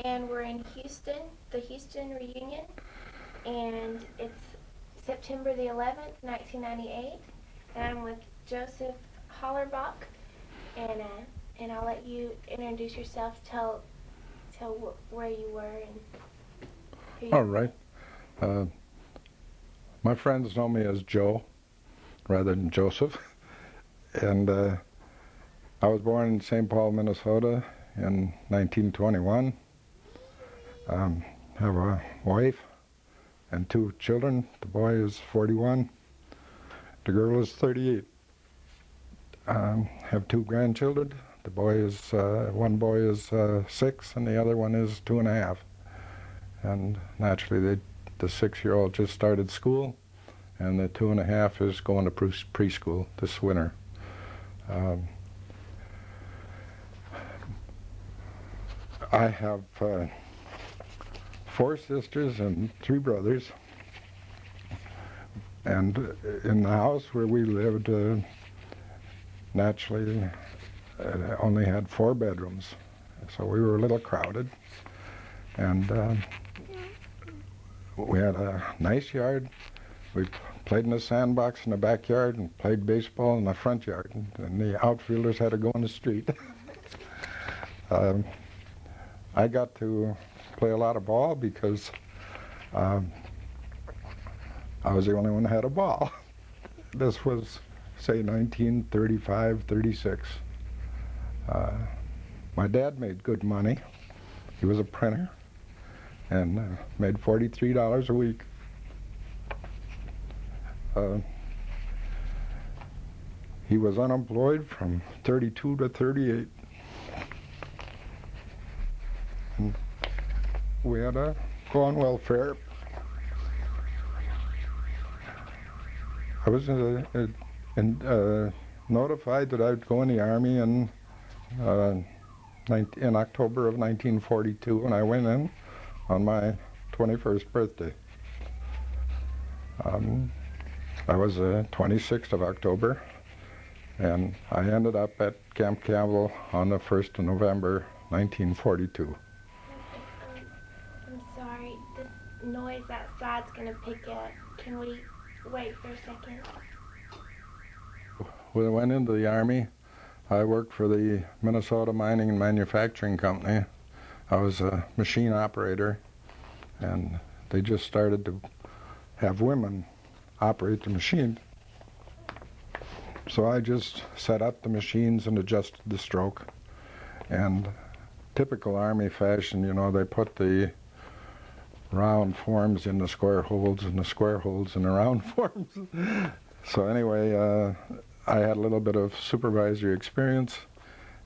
and we're in Houston, the Houston reunion, and it's September the 11th, 1998, and I'm with Joseph Hollerbach, and I'll let you introduce yourself, tell where you were and who you All were. right. My friends know me as Joe rather than Joseph, and I was born in St. Paul, Minnesota in 1921. Have a wife and 2 children. The boy is 41. The girl is 38. Have 2 grandchildren. The boy is one boy is 6 and the other one is 2.5. And naturally, the 6-year-old just started school, and the 2.5 is going to preschool this winter. I have 4 sisters and 3 brothers, and in the house where we lived, naturally, only had 4 bedrooms, so we were a little crowded, and we had a nice yard. We played in the sandbox in the backyard and played baseball in the front yard, and the outfielders had to go in the street. I got to play a lot of ball because I was the only one that had a ball. This was, say, 1935, 36. My dad made good money. He was a printer and made $43 a week. He was unemployed from 32 to 38. And we had to go on welfare. I was notified that I'd go in the Army in October of 1942, and I went in on my 21st birthday. I was the 26th of October, and I ended up at Camp Campbell on the 1st of November, 1942. I'm sorry, this noise outside's gonna pick up. Can we wait for a second? When I went into the Army, I worked for the Minnesota Mining and Manufacturing Company. I was a machine operator, and they just started to have women operate the machine. So I just set up the machines and adjusted the stroke. And typical Army fashion, you know, they put the round forms in the square holes and the square holes in the round forms. So anyway, I had a little bit of supervisory experience,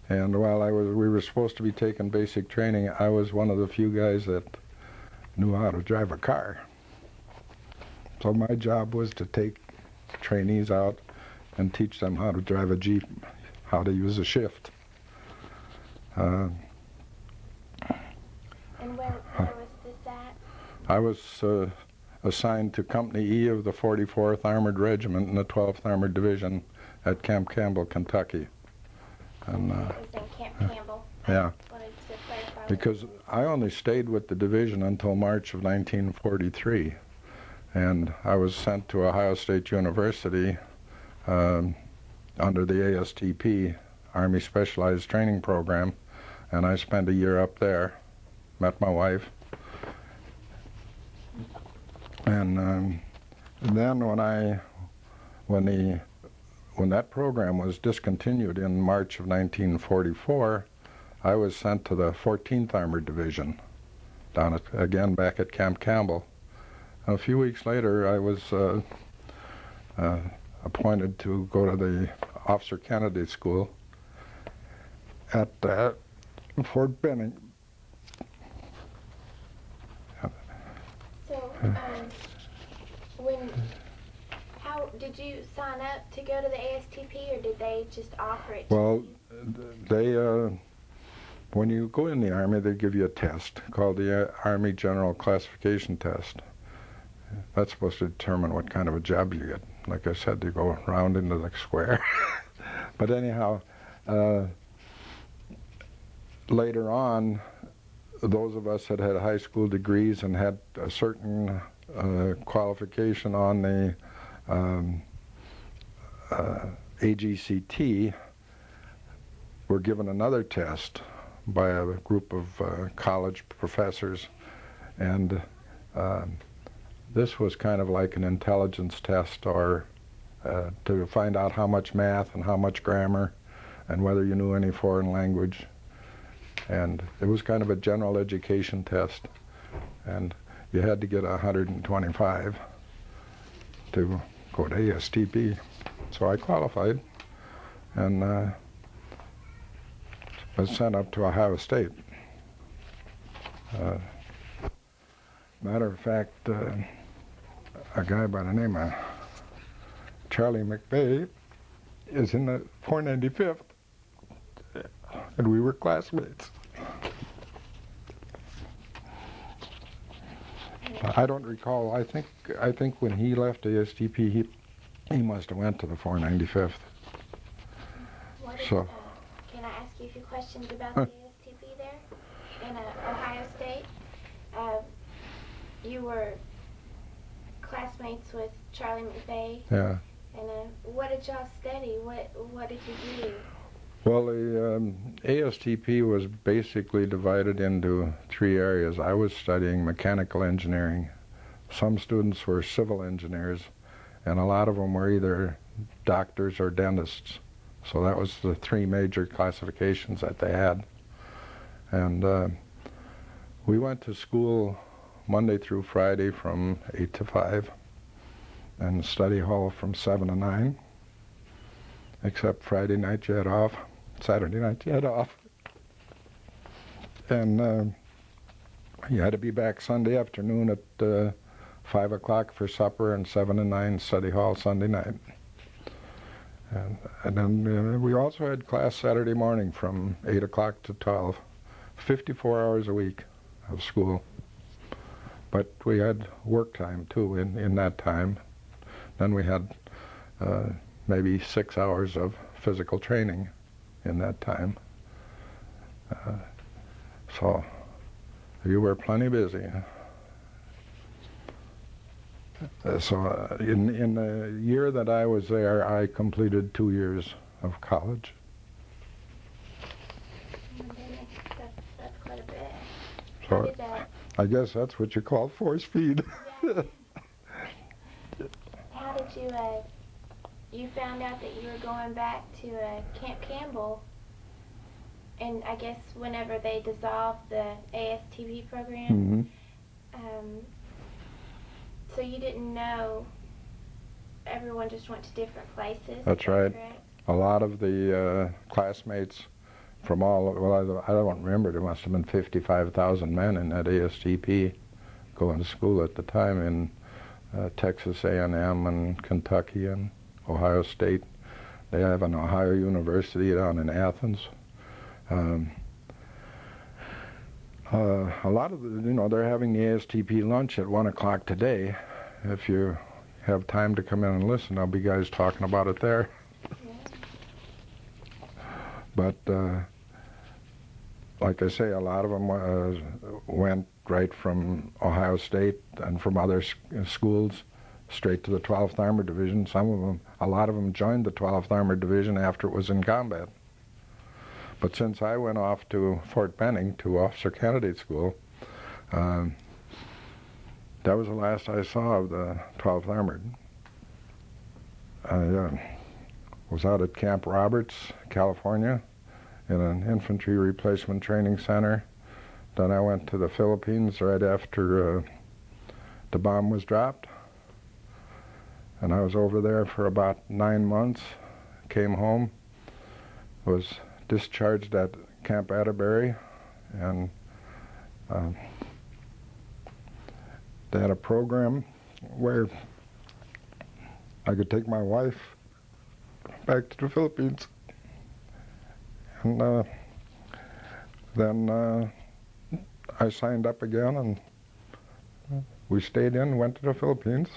and while we were supposed to be taking basic training, I was one of the few guys that knew how to drive a car. So my job was to take trainees out and teach them how to drive a Jeep, how to use a shift. And where was this at? I was assigned to Company E of the 44th Armored Regiment in the 12th Armored Division at Camp Campbell, Kentucky. And, it was in Camp Campbell. Yeah. I wanted to clarify Because I only stayed with the division until March of 1943. And I was sent to Ohio State University under the ASTP, Army Specialized Training Program, and I spent a year up there, met my wife. And then when that program was discontinued in March of 1944, I was sent to the 14th Armored Division, back at Camp Campbell. A few weeks later, I was appointed to go to the Officer Candidate School at Fort Benning. So, how did you sign up to go to the ASTP, or did they just offer it to Well, you? when you go in the Army, they give you a test called the Army General Classification Test. That's supposed to determine what kind of a job you get. Like I said, you go round into the square. But anyhow, later on, those of us that had high school degrees and had a certain qualification on the AGCT were given another test by a group of college professors, and this was kind of like an intelligence test, or to find out how much math and how much grammar and whether you knew any foreign language. And it was kind of a general education test, and you had to get 125 to go to ASTP. So I qualified and was sent up to Ohio State. Matter of fact, a guy by the name of Charlie McVeigh is in the 495th, and we were classmates. I don't recall. I think when he left ASTP, he must have went to the 495th. So. Can I ask you a few questions about the ASTP there in Ohio State? You were classmates with Charlie McVeigh. Yeah. And what did y'all study? What did you do? Well, the ASTP was basically divided into three areas. I was studying mechanical engineering. Some students were civil engineers, and a lot of them were either doctors or dentists. So that was the three major classifications that they had. And we went to school Monday through Friday from 8 to 5, and study hall from 7 to 9, except Friday night you had off, Saturday night you had off. And you had to be back Sunday afternoon at 5 o'clock for supper, and 7 to 9 study hall Sunday night. And then we also had class Saturday morning from 8 o'clock to 12, 54 hours a week of school. But we had work time too in that time. Then we had maybe 6 hours of physical training in that time. So you were plenty busy. So in the year that I was there, I completed 2 years of college. That's quite a bit. So I guess that's what you call force feed. Yeah. How did you found out that you were going back to Camp Campbell, and I guess whenever they dissolved the ASTP program, so you didn't know, everyone just went to different places? That's right. Correct? A lot of the classmates from all, well, I don't remember, there must have been 55,000 men in that ASTP going to school at the time in Texas A&M and Kentucky and Ohio State. They have an Ohio University down in Athens. A lot of the, they're having the ASTP lunch at 1 o'clock today. If you have time to come in and listen, there'll be guys talking about it there. But like I say, a lot of them went right from Ohio State and from other schools straight to the 12th Armored Division. Some of them, a lot of them joined the 12th Armored Division after it was in combat. But since I went off to Fort Benning to Officer Candidate School, that was the last I saw of the 12th Armored. I was out at Camp Roberts, California, in an infantry replacement training center. Then I went to the Philippines right after the bomb was dropped. And I was over there for about 9 months, came home, was discharged at Camp Atterbury, and they had a program where I could take my wife back to the Philippines. And then I signed up again, and we stayed in, went to the Philippines,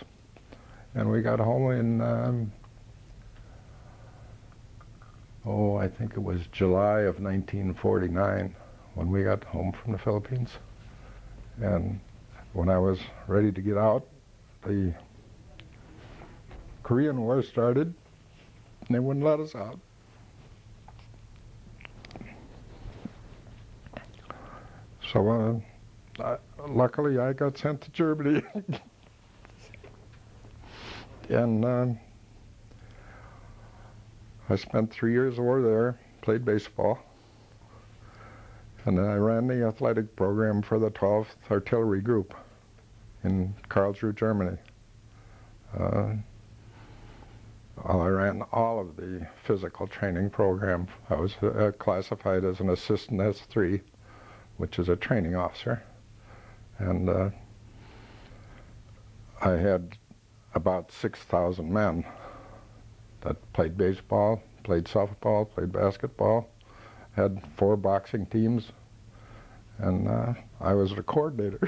and we got home in I think it was July of 1949 when we got home from the Philippines. And when I was ready to get out, the Korean War started, and they wouldn't let us out. So luckily I got sent to Germany. And I spent 3 years over there, played baseball, and then I ran the athletic program for the 12th Artillery Group in Karlsruhe, Germany. I ran all of the physical training program. I was classified as an assistant S3, which is a training officer. And I had about 6,000 men that played baseball, played softball, played basketball, had 4 boxing teams, and I was the coordinator.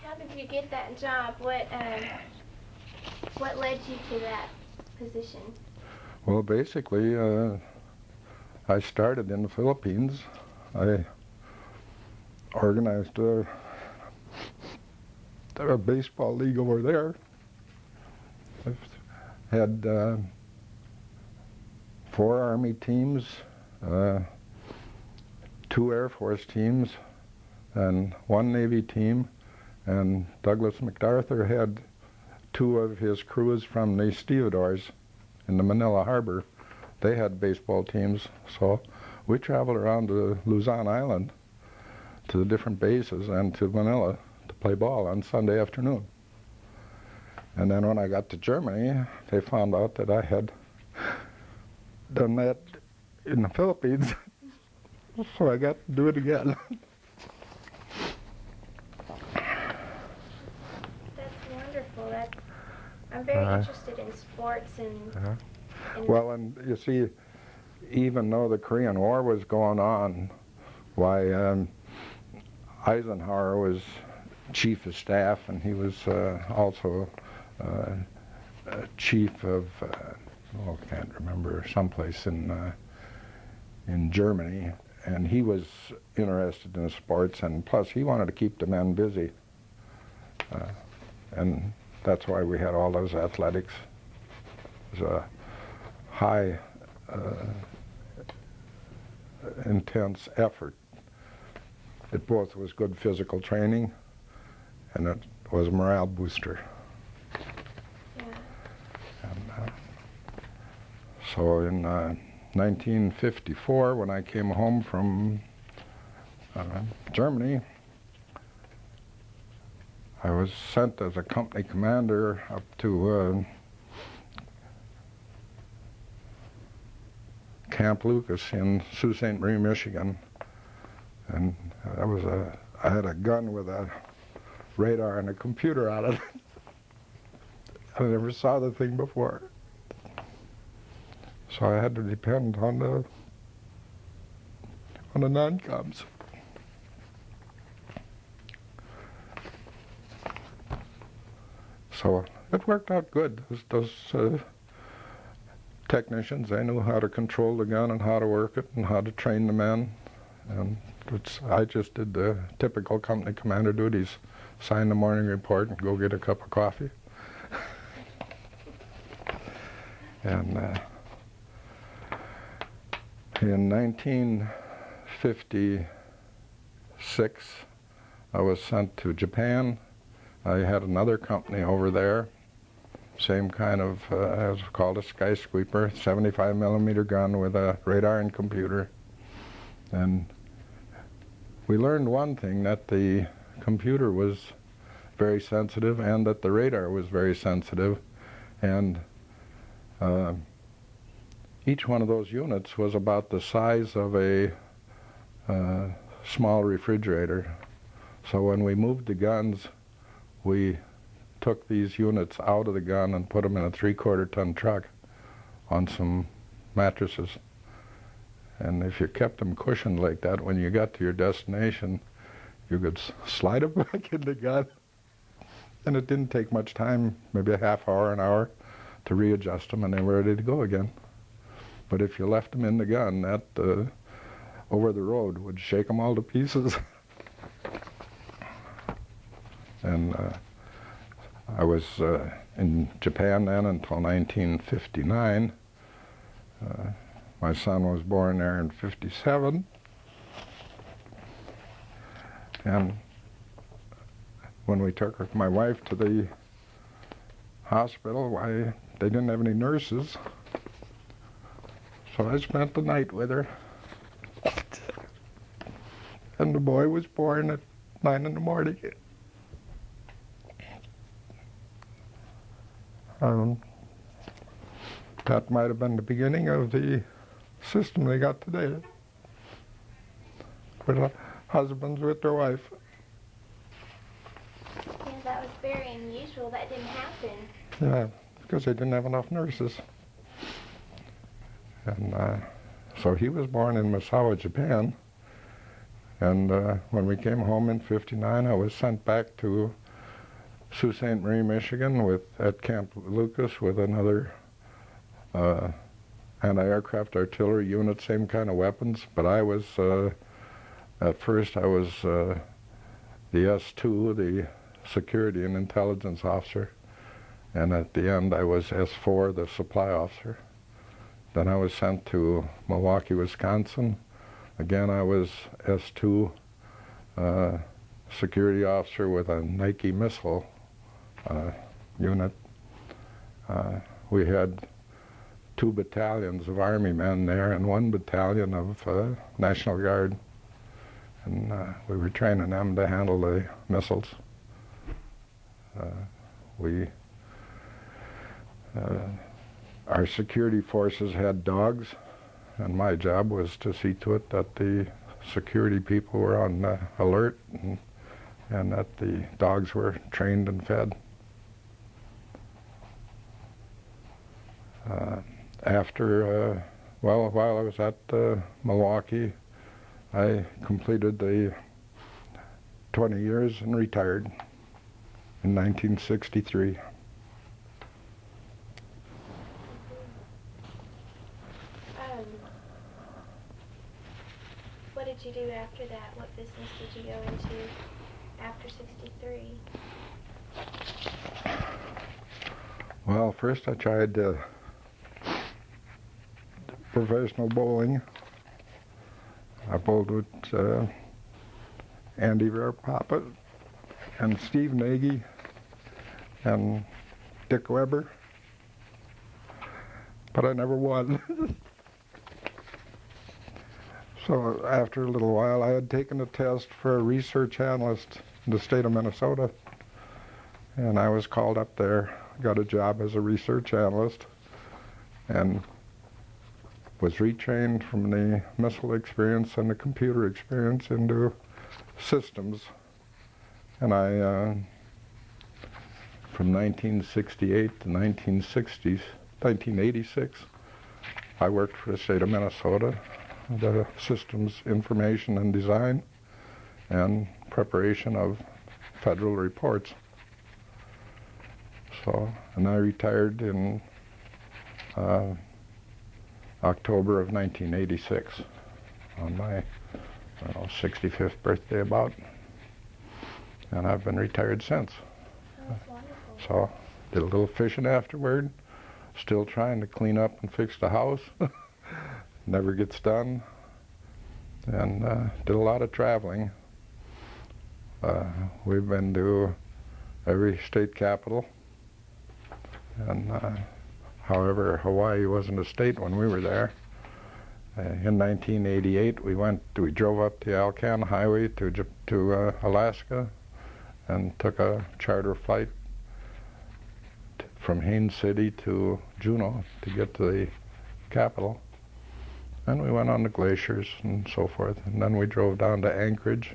How did you get that job? What led you to that position? Well, basically, I started in the Philippines. I organized a baseball league over there. I've had 4 Army teams, 2 Air Force teams, and 1 Navy team, and Douglas MacArthur had 2 of his crews from the stevedores in the Manila Harbor. They had baseball teams, so we traveled around to Luzon Island to the different bases and to Manila to play ball on Sunday afternoon. And then when I got to Germany, they found out that I had done that in the Philippines, so I got to do it again. That's wonderful. I'm very interested in sports and. Well, and you see, even though the Korean War was going on, why Eisenhower was chief of staff, and he was also chief of I can't remember, someplace in Germany, and he was interested in sports, and plus he wanted to keep the men busy, and that's why we had all those athletics. It was a high, intense effort. It both was good physical training, and it was a morale booster. Yeah. And, so in 1954, when I came home from Germany, I was sent as a company commander up to Camp Lucas in Sault Ste. Marie, Michigan, and I had a gun with a radar and a computer on it. I never saw the thing before, so I had to depend on the non-coms. So it worked out good. Those technicians, they knew how to control the gun and how to work it and how to train the men. And I just did the typical company commander duties, sign the morning report and go get a cup of coffee. And in 1956, I was sent to Japan. I had another company over there, same kind of, as called a skyscraper, 75 millimeter gun with a radar and computer. And we learned one thing, that the computer was very sensitive and that the radar was very sensitive. And each one of those units was about the size of a small refrigerator. So when we moved the guns, we took these units out of the gun and put them in a 3/4 ton truck on some mattresses. And if you kept them cushioned like that, when you got to your destination, you could slide them back in the gun. And it didn't take much time, maybe a half hour, an hour, to readjust them, and they were ready to go again. But if you left them in the gun, that over the road would shake them all to pieces. And I was in Japan then until 1959. My son was born there in 57. And when we took my wife to the hospital, why, they didn't have any nurses. So I spent the night with her. And the boy was born at 9 in the morning. That might have been the beginning of the system they got today. With husbands with their wife. Yeah, that was very unusual. That didn't happen. Yeah, because they didn't have enough nurses. And so he was born in Misawa, Japan. And when we came home in 59, I was sent back to Sault Ste. Marie, Michigan at Camp Lucas with another anti-aircraft artillery unit, same kind of weapons. But I was, at first I was the S2, the security and intelligence officer. And at the end I was S4, the supply officer. Then I was sent to Milwaukee, Wisconsin. Again, I was S2 security officer with a Nike missile unit. We had 2 battalions of Army men there and 1 battalion of National Guard. And we were training them to handle the missiles. Our security forces had dogs, and my job was to see to it that the security people were on alert and that the dogs were trained and fed. While I was at Milwaukee, I completed the 20 years and retired in 1963. What did you do after that? What business did you go into after 63? Well, first I tried professional bowling. I bowled with Andy Verpapa and Steve Nagy and Dick Weber, but I never won. So after a little while, I had taken a test for a research analyst in the state of Minnesota, and I was called up there, got a job as a research analyst, and was retrained from the missile experience and the computer experience into systems. And I, from 1968 to 1986, I worked for the state of Minnesota, the systems information and design and preparation of federal reports. So, and I retired in October of 1986 on my 65th birthday about, and I've been retired since. That's wonderful. So did a little fishing afterward, still trying to clean up and fix the house. Never gets done. And did a lot of traveling. We've been to every state capital, and however, Hawaii wasn't a state when we were there. In 1988, we drove up the Alcan Highway to Alaska, and took a charter flight from Haines City to Juneau to get to the capital. And we went on the glaciers and so forth. And then we drove down to Anchorage,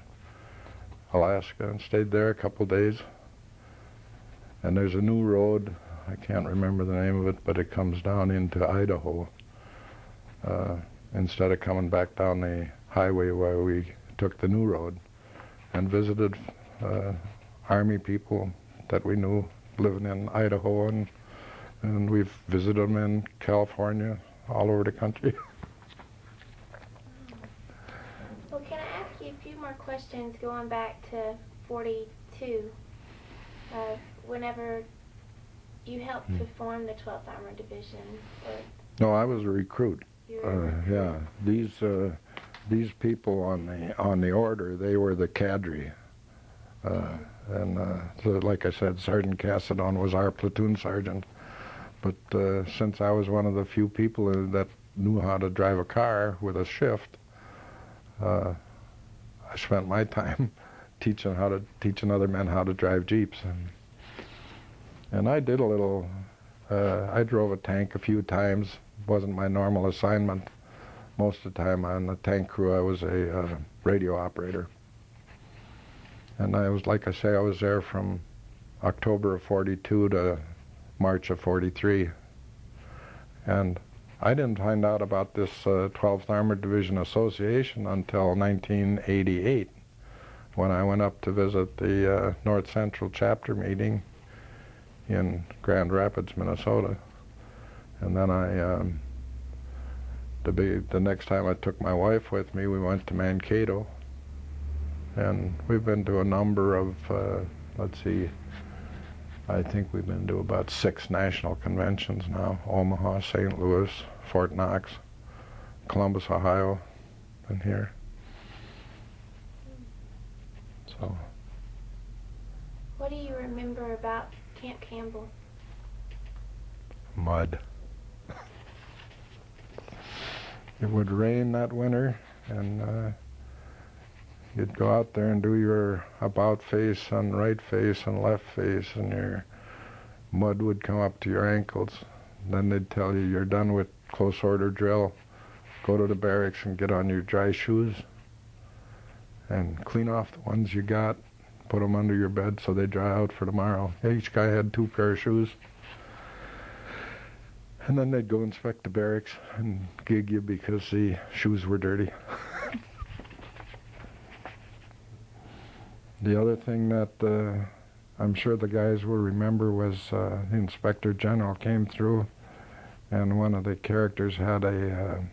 Alaska, and stayed there a couple days. And there's a new road, I can't remember the name of it, but it comes down into Idaho. Instead of coming back down the highway where we took the new road, and visited Army people that we knew living in Idaho, and we've visited them in California, all over the country. questions going back to 42. Whenever you helped to form the 12th Armored Division, or No, I was a recruit. you were a recruit? Yeah, these people on the order, they were the cadre. And so like I said, Sergeant Cassidon was our platoon sergeant. But since I was one of the few people that knew how to drive a car with a shift, I spent my time teaching other men how to drive Jeeps. And I did a little, I drove a tank a few times. Wasn't my normal assignment. Most of the time on the tank crew I was a radio operator. And I was, like I say, I was there from October of 42 to March of 43. And I didn't find out about this 12th Armored Division Association until 1988, when I went up to visit the North Central chapter meeting in Grand Rapids, Minnesota. And then the next time I took my wife with me, we went to Mankato. And we've been to a number of, let's see, I think we've been to about 6 national conventions now. Omaha, St. Louis, Fort Knox, Columbus, Ohio, and here. So. What do you remember about Camp Campbell? Mud. It would rain that winter, and you'd go out there and do your about face and right face and left face, and your mud would come up to your ankles. Then they'd tell you you're done with close order drill. Go to the barracks and get on your dry shoes and clean off the ones you got, put them under your bed so they dry out for tomorrow. Each guy had 2 pair of shoes. And then they'd go inspect the barracks and gig you because the shoes were dirty. The other thing that I'm sure the guys will remember was the Inspector General came through, and one of the characters had a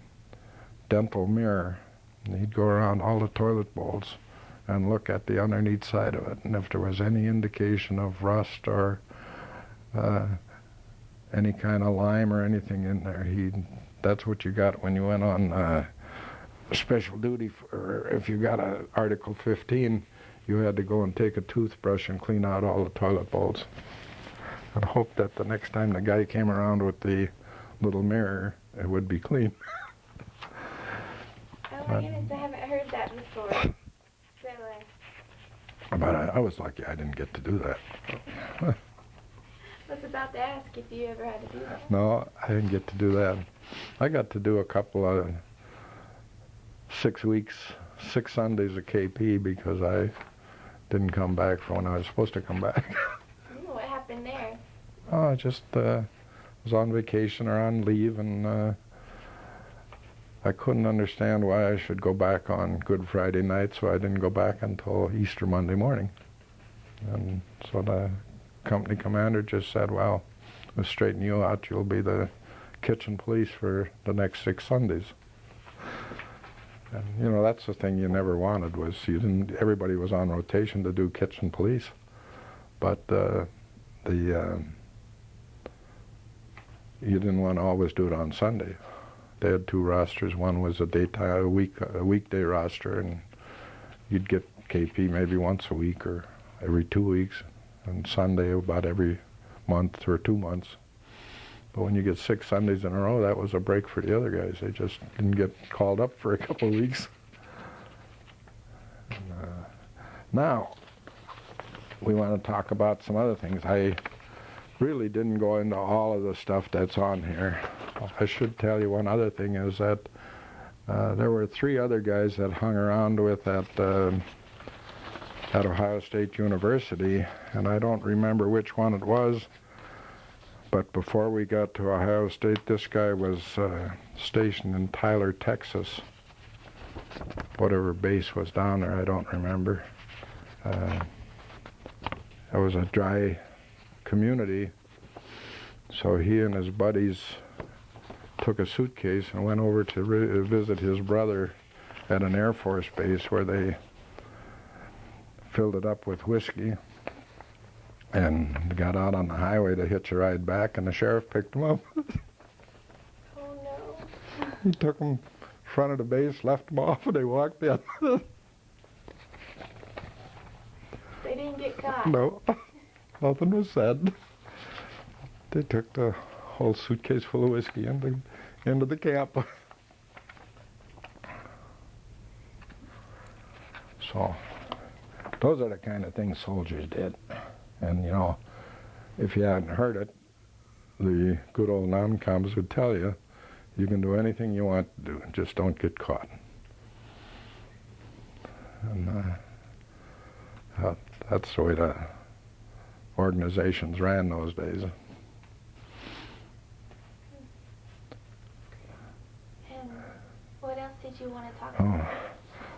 dental mirror. And he'd go around all the toilet bowls and look at the underneath side of it, and if there was any indication of rust or any kind of lime or anything in there, that's what you got when you went on special duty. Or if you got a Article 15, you had to go and take a toothbrush and clean out all the toilet bowls and hope that the next time the guy came around with the little mirror, it would be clean. Oh my goodness, I haven't heard that before. Really? But I was lucky I didn't get to do that. I was about to ask if you ever had to do that. No, I didn't get to do that. I got to do a couple of 6 weeks, 6 Sundays of KP because I didn't come back for when I was supposed to come back. What happened there? Oh, I just was on vacation or on leave, and I couldn't understand why I should go back on Good Friday night, so I didn't go back until Easter Monday morning. And so the company commander just said, well, we'll straighten you out. You'll be the kitchen police for the next 6 Sundays. And, you know, that's the thing you never wanted, was everybody was on rotation to do kitchen police. But you didn't want to always do it on Sunday. They had 2 rosters. One was a weekday roster, and you'd get KP maybe once a week or every 2 weeks, and Sunday about every month or 2 months. But when you get 6 Sundays in a row, that was a break for the other guys. They just didn't get called up for a couple of weeks. And, now, we want to talk about some other things. I really didn't go into all of the stuff that's on here. I should tell you one other thing is that there were 3 other guys that hung around with at Ohio State University, and I don't remember which one it was. But before we got to Ohio State, this guy was stationed in Tyler, Texas. Whatever base was down there, I don't remember. It was a dry community, so he and his buddies took a suitcase and went over to visit his brother at an Air Force base where they filled it up with whiskey, and got out on the highway to hitch a ride back, and the sheriff picked them up. Oh no. He took them front of the base, left them off, and they walked in. They didn't get caught. No, nothing was said. They took the whole suitcase full of whiskey into the camp. So, those are the kind of things soldiers did. And, you know, if you hadn't heard it, the good old non-coms would tell you, you can do anything you want to do, just don't get caught. And that's the way the organizations ran those days. And what else did you want to talk Oh, about?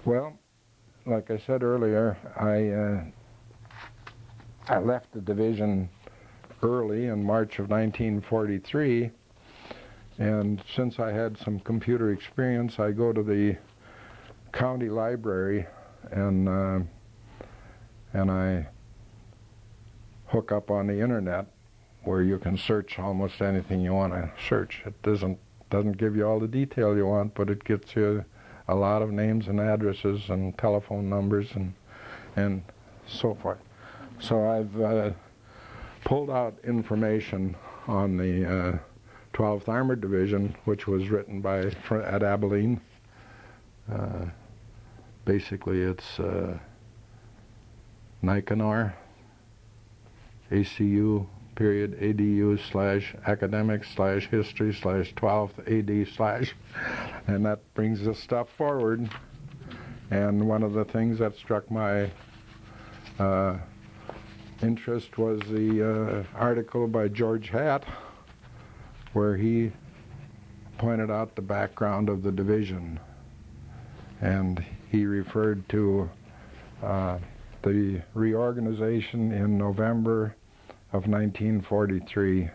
well, like I said earlier, I left the division early in March of 1943, and since I had some computer experience, I go to the county library and I hook up on the internet where you can search almost anything you want to search. It doesn't give you all the detail you want, but it gets you a lot of names and addresses and telephone numbers and so forth. So I've pulled out information on the 12th Armored Division, which was written by at Abilene. Basically, it's Nicanor, ACU period ADU / academic / history / 12th AD / and that brings this stuff forward. And one of the things that struck my interest was the article by George Hatt, where he pointed out the background of the division, and he referred to the reorganization in November of 1943,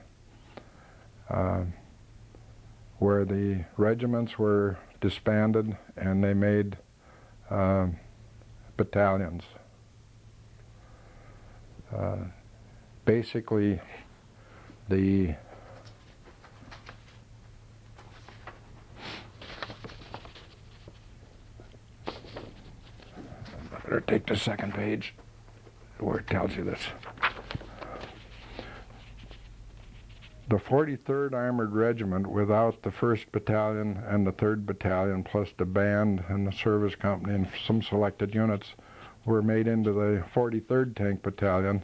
where the regiments were disbanded and they made battalions. Basically, the I better take the second page where it tells you this. The 43rd Armored Regiment, without the 1st Battalion and the 3rd Battalion, plus the band and the service company and some selected units, were made into the 43rd Tank Battalion.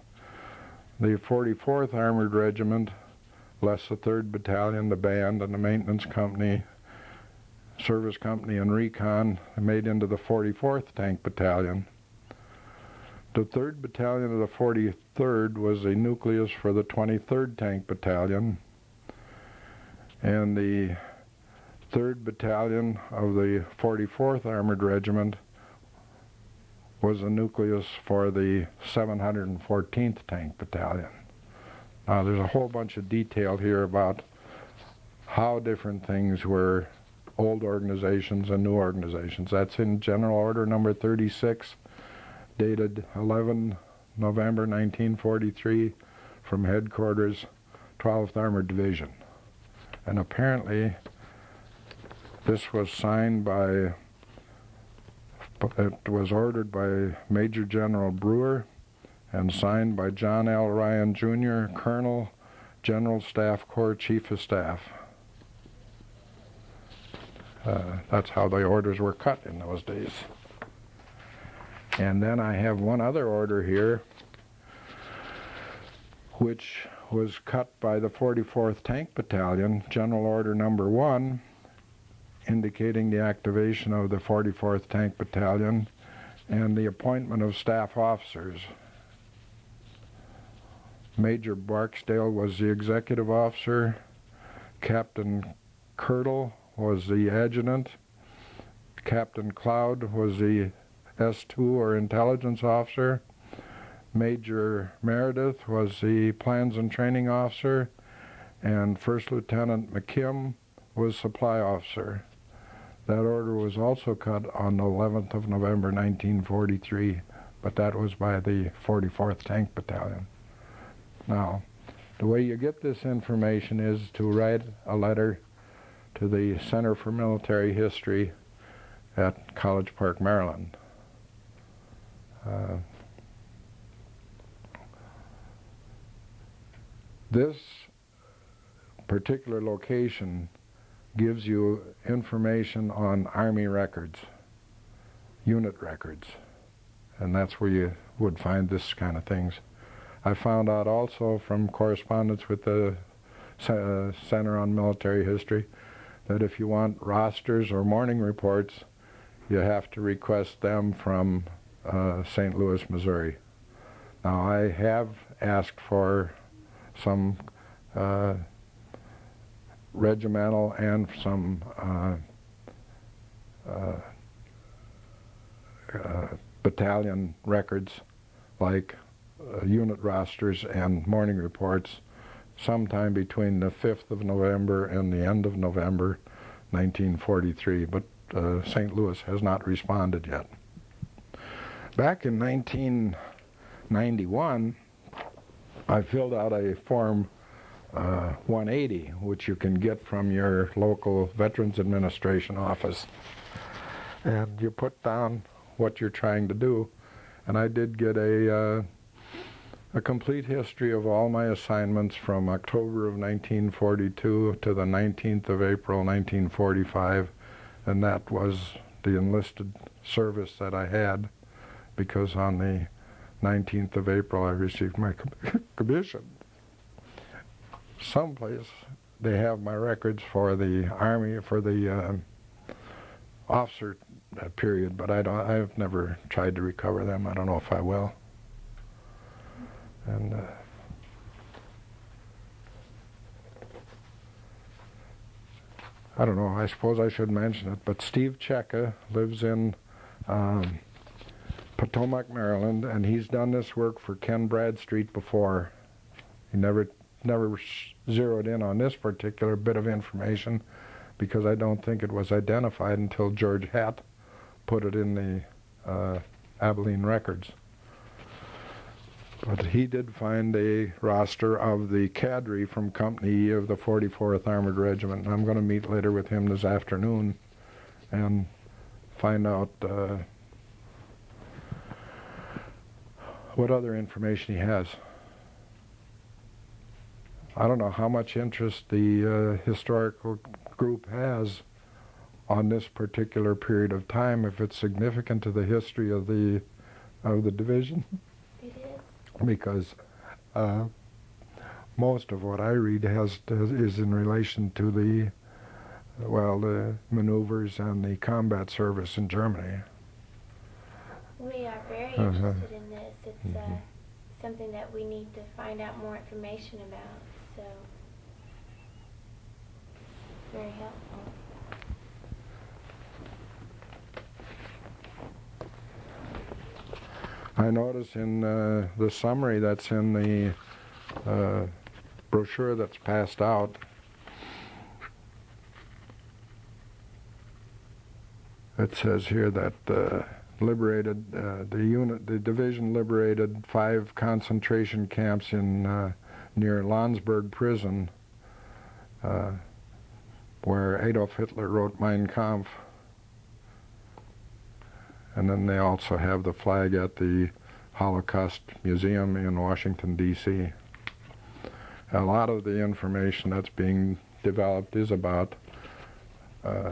The 44th Armored Regiment, less the 3rd Battalion, the band, and the maintenance company, service company, and recon, made into the 44th Tank Battalion. The 3rd Battalion of the 43rd was a nucleus for the 23rd Tank Battalion, and the 3rd Battalion of the 44th Armored Regiment was a nucleus for the 714th Tank Battalion. Now there's a whole bunch of detail here about how different things were, old organizations and new organizations. That's in General Order number 36, dated 11 November 1943, from headquarters, 12th Armored Division. And apparently this was signed by, it was ordered by Major General Brewer and signed by John L. Ryan Jr., Colonel, General Staff Corps Chief of Staff. That's how the orders were cut in those days. And then I have one other order here, which was cut by the 44th Tank Battalion, General Order number 1, indicating the activation of the 44th Tank Battalion and the appointment of staff officers. Major Barksdale was the executive officer, Captain Kirtle was the adjutant, Captain Cloud was the S2 or intelligence officer, Major Meredith was the plans and training officer, and First Lieutenant McKim was supply officer. That order was also cut on the 11th of November 1943 but that was by the 44th Tank Battalion. Now, the way you get this information is to write a letter to the Center for Military History at College Park, Maryland. This particular location gives you information on Army records, unit records, and that's where you would find this kind of things. I found out also from correspondence with the Center on Military History that if you want rosters or morning reports, you have to request them from St. Louis, Missouri. Now, I have asked for some regimental and some battalion records, like unit rosters and morning reports, sometime between the 5th of November and the end of November 1943, but St. Louis has not responded yet. Back in 1991, I filled out a Form 180, which you can get from your local Veterans Administration office. And you put down what you're trying to do. And I did get a complete history of all my assignments from October of 1942 to the 19th of April 1945. And that was the enlisted service that I had, because on the 19th of April I received my commission. Someplace they have my records for the Army, for the officer period, but I've never tried to recover them. I don't know if I will. And I don't know, I suppose I should mention it, but Steve Cheka lives in Potomac, Maryland, and he's done this work for Ken Bradstreet before. He never zeroed in on this particular bit of information because I don't think it was identified until George Hatt put it in the Abilene records. But he did find a roster of the cadre from Company E of the 44th Armored Regiment, and I'm going to meet later with him this afternoon and find out what other information he has. I don't know how much interest the historical group has on this particular period of time, if it's significant to the history of the division. It is. Because most of what I read is in relation to the maneuvers and the combat service in Germany. We are very interested in this. It's something that we need to find out more information about, so very helpful. I notice in the summary that's in the brochure that's passed out, it says here that the division liberated 5 concentration camps in near Landsberg prison, where Adolf Hitler wrote Mein Kampf. And then they also have the flag at the Holocaust Museum in Washington, D.C. A lot of the information that's being developed is about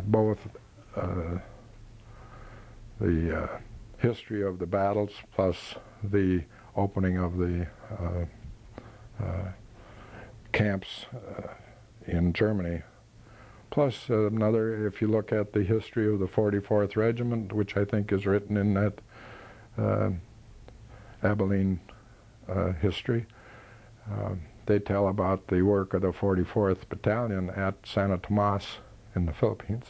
both the history of the battles plus the opening of the camps in Germany. Plus another, if you look at the history of the 44th Regiment, which I think is written in that Abilene history, they tell about the work of the 44th Battalion at Santa Tomas in the Philippines.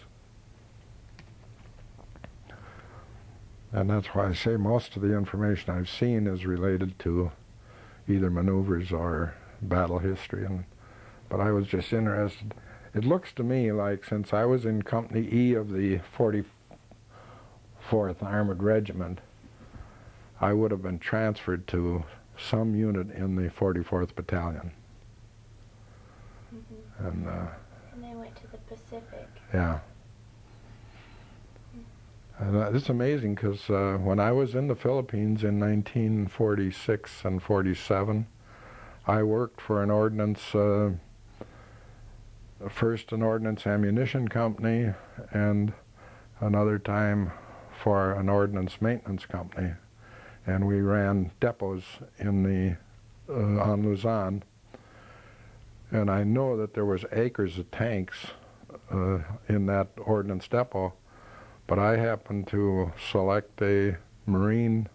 And that's why I say most of the information I've seen is related to either maneuvers or battle history. But I was just interested. It looks to me like, since I was in Company E of the 44th Armored Regiment, I would have been transferred to some unit in the 44th Battalion. Mm-hmm. And they went to the Pacific. Yeah. And it's amazing because when I was in the Philippines in 1946 and 47, I worked for an ordnance, first an ordnance ammunition company, and another time for an ordnance maintenance company. And we ran depots in the on Luzon. And I know that there was acres of tanks in that ordnance depot, but I happened to select a Marine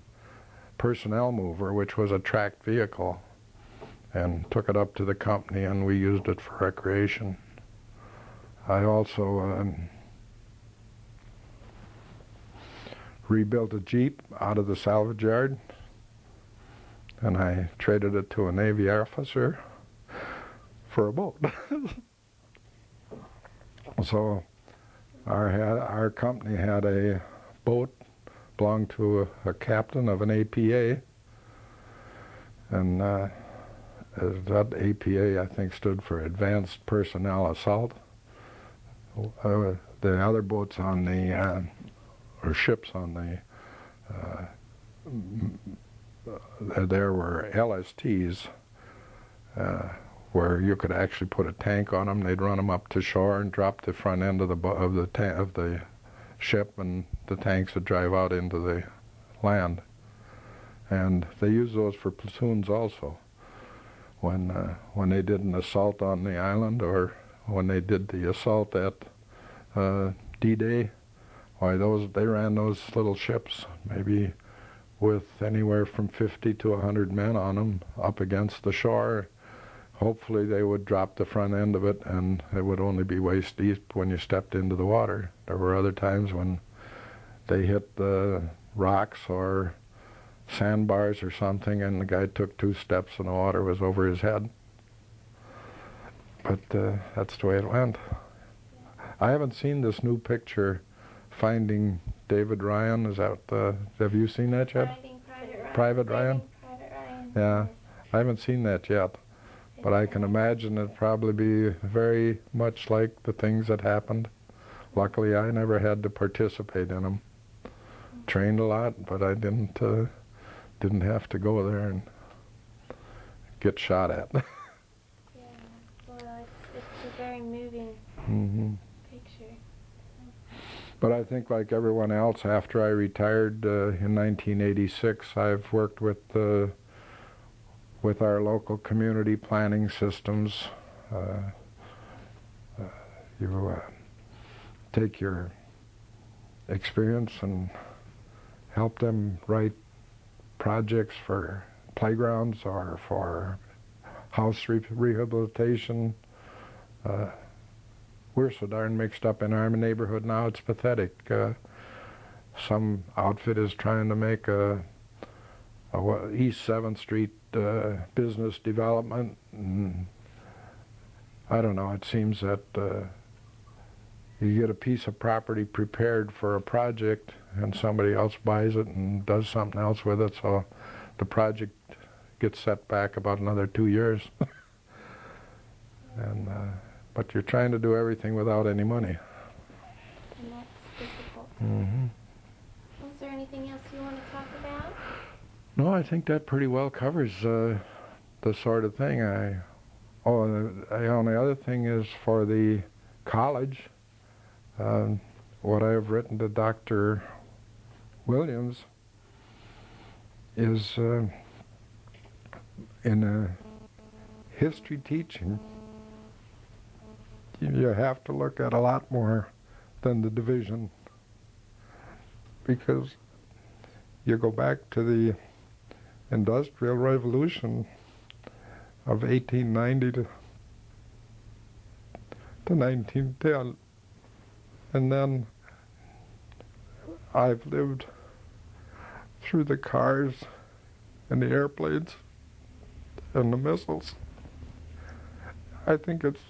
personnel mover, which was a tracked vehicle, and took it up to the company, and we used it for recreation. I also rebuilt a Jeep out of the salvage yard, and I traded it to a Navy officer for a boat. So our company had a boat, belonged to a captain of an APA, and that APA, I think, stood for Advanced Personnel Assault. The other boats on the, or ships on the, there were LSTs, where you could actually put a tank on them. They'd run them up to shore and drop the front end of the ship, and the tanks would drive out into the land. And they used those for platoons also. When they did an assault on the island, or when they did the assault at D-Day, why they ran those little ships, maybe with anywhere from 50 to 100 men on them, up against the shore. Hopefully they would drop the front end of it, and it would only be waist deep when you stepped into the water. There were other times when they hit the rocks or sandbars or something, and the guy took 2 steps and the water was over his head. But that's the way it went. I haven't seen this new picture, Finding David Ryan. Is that have you seen that yet? Finding Private Ryan. Private Ryan? Private Ryan. Yeah, I haven't seen that yet. But I can imagine it'd probably be very much like the things that happened. Luckily, I never had to participate in them. Trained a lot, but I didn't have to go there and get shot at. Yeah, well, it's a very moving picture. But I think, like everyone else, after I retired in 1986, I've worked with our local community planning systems. You take your experience and help them write projects for playgrounds or for house rehabilitation. We're so darn mixed up in our neighborhood now, it's pathetic. Some outfit is trying to make a East 7th Street business development. And I don't know, it seems that you get a piece of property prepared for a project and somebody else buys it and does something else with it, so the project gets set back about another 2 years. And but you're trying to do everything without any money. And that's difficult. Is there anything else you want to talk about? No, I think that pretty well covers the sort of thing. The only other thing is for the college, what I have written to Dr. Williams is in history teaching, you have to look at a lot more than the division, because you go back to the Industrial Revolution of 1890 to 1910, and then I've lived through the cars and the airplanes and the missiles. I think it's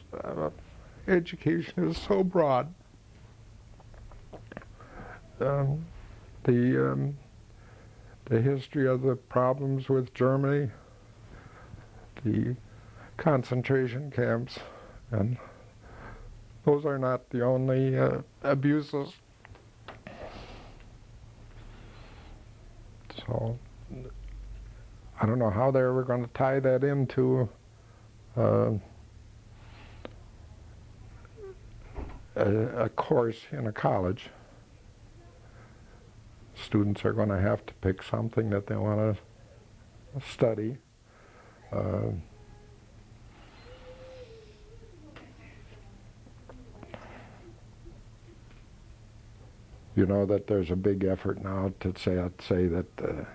education is so broad. The the history of the problems with Germany, the concentration camps, and those are not the only abuses. So I don't know how they're ever going to tie that into a course in a college. Students are going to have to pick something that they want to study. You know that there's a big effort now to say that the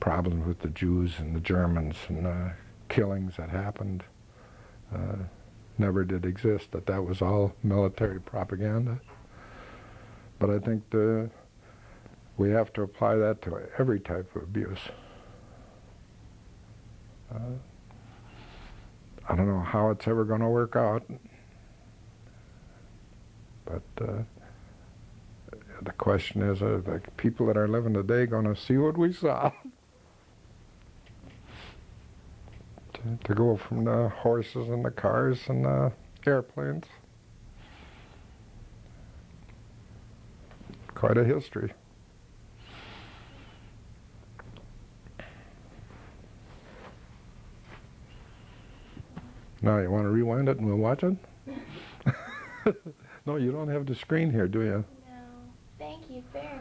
problems with the Jews and the Germans and the killings that happened never did exist, that was all military propaganda. But I think we have to apply that to every type of abuse. I don't know how it's ever going to work out, but the question is, are the people that are living today going to see what we saw? To go from the horses and the cars and the airplanes. Quite a history. Now you want to rewind it and we'll watch it? No, you don't have the screen here, do you? No. Thank you very